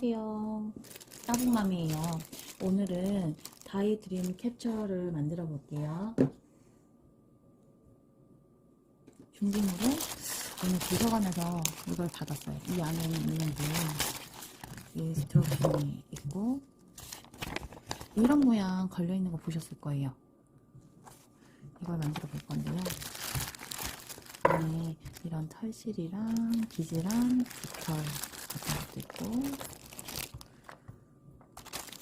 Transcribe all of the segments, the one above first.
안녕하세요. 따봉맘이에요. 오늘은 다이 드림캐쳐를 만들어 볼게요. 준비물은 오늘 도서관에서 이걸 받았어요. 이 안에 있는데 이 스트로킹이 있고 이런 모양 걸려있는 거 보셨을 거예요. 이걸 만들어 볼 건데요. 안에 이런 털실이랑 비즈랑 깃털 같은 것도 있고,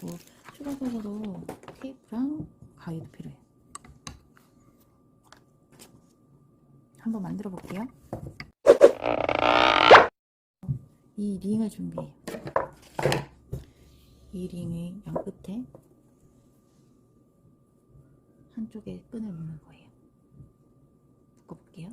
그리고 추가적으로 테이프랑 가위도 필요해요. 한번 만들어 볼게요. 이 링을 준비해요. 이 링의 양 끝에 한쪽에 끈을 묶는 거예요. 묶어볼게요.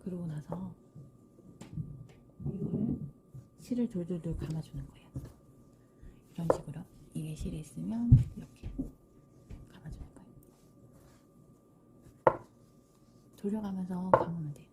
그러고 나서 이거를 실을 돌돌돌 감아주는 거예요. 이런 식으로 이게 실이 있으면 이렇게 감아주는 거예요. 돌려가면서 감으면 돼요.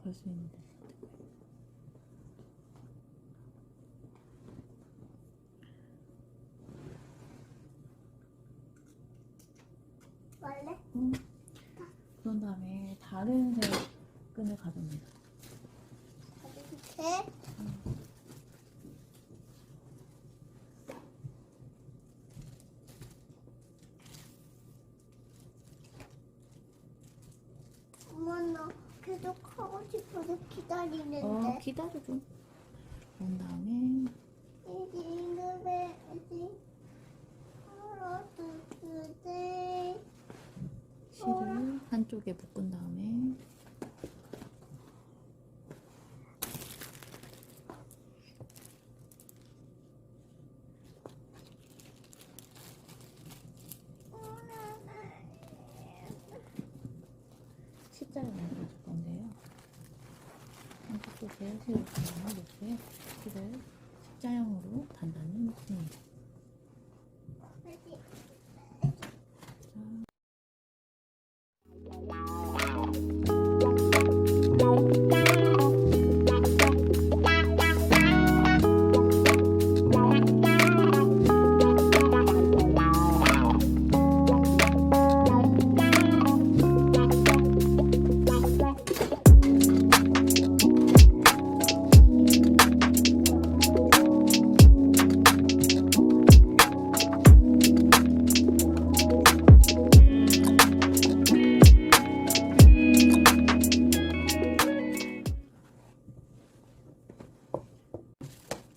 걸 수 있는데 원래? 그런 다음에 다른 색 끈을 가져옵니다. 색? 엄마 나 계속 하고 싶어서 기다리는데. 기다려줘. 그런 다음에 실을 한쪽에 묶은 다음에 십자를 만들어 줄 건데요. 한쪽 쪽에 실을 이렇게 실을 십자형으로 단단히 묶습니다.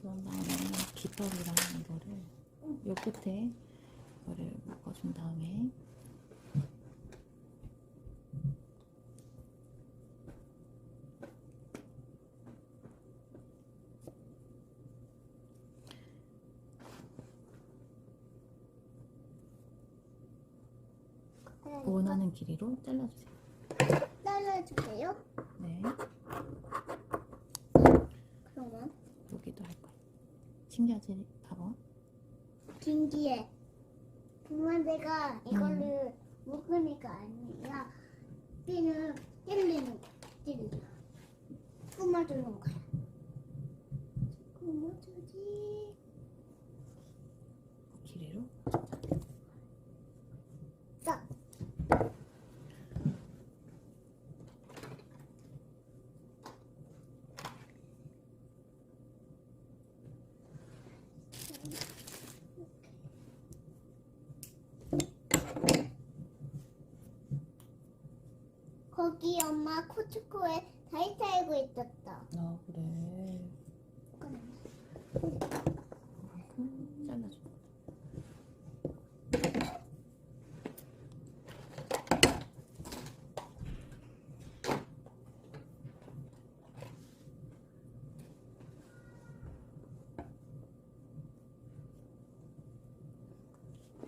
그런 다음에 깃털이랑 이거를 요 끝에 이거를 묶어준 다음에 원하는 길이로 잘라주세요. 잘라주세요? 네. 그러면 여기도 할 거예요. 신기하지? 봐봐. 긴 뒤에 엄마 내가 이거를 묶으니까 아니라 띠는 찔리는 거야. 꾸며주는 거야. 꾸며주지. 길이로. 딱. 거기 엄마 코츠코에 다리 살고 있었다. 아 그래. 잘라줘.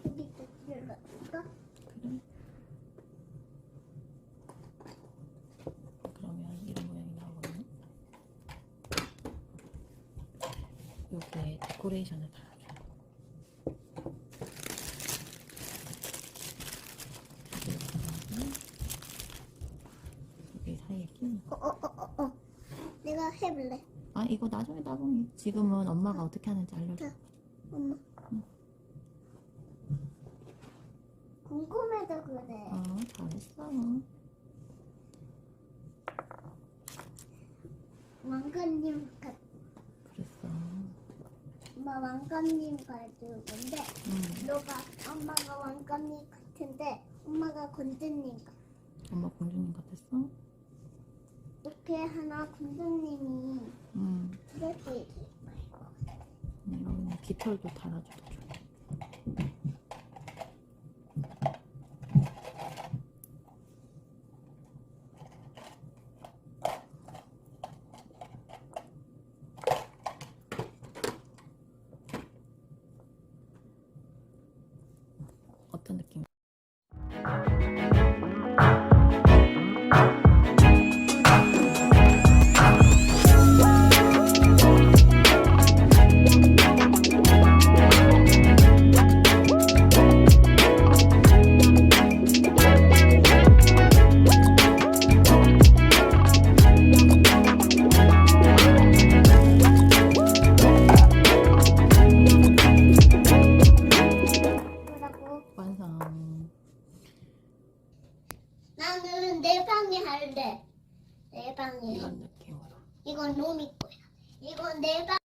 여기 또 들어갈까? 그래. 그러면 이런 모양이 나오거든. 여기에 데코레이션을 달아줘. 여기 사이에 끼는 거. 내가 해볼래. 아 이거 나중에 따봉이. 지금은 엄마가 어떻게 하는지 알려줘. 엄마. 궁금해서 그래. 잘했어. 왕관님 같. 그랬어. 엄마 왕관님 가지고 건데 너가 엄마가 왕관님 같은데 엄마가 공주님 같아. 엄마 공주님 같았어? 이렇게 하나 공주님이 이렇게 있을 거야. 여기 깃털도 달아줘도 좋아. 어떤 느낌? 그러고 완성. 나는 내 방에 할래. 내 방에. 이런 느낌으로. 이건 놈이 거야. 이건 내 방.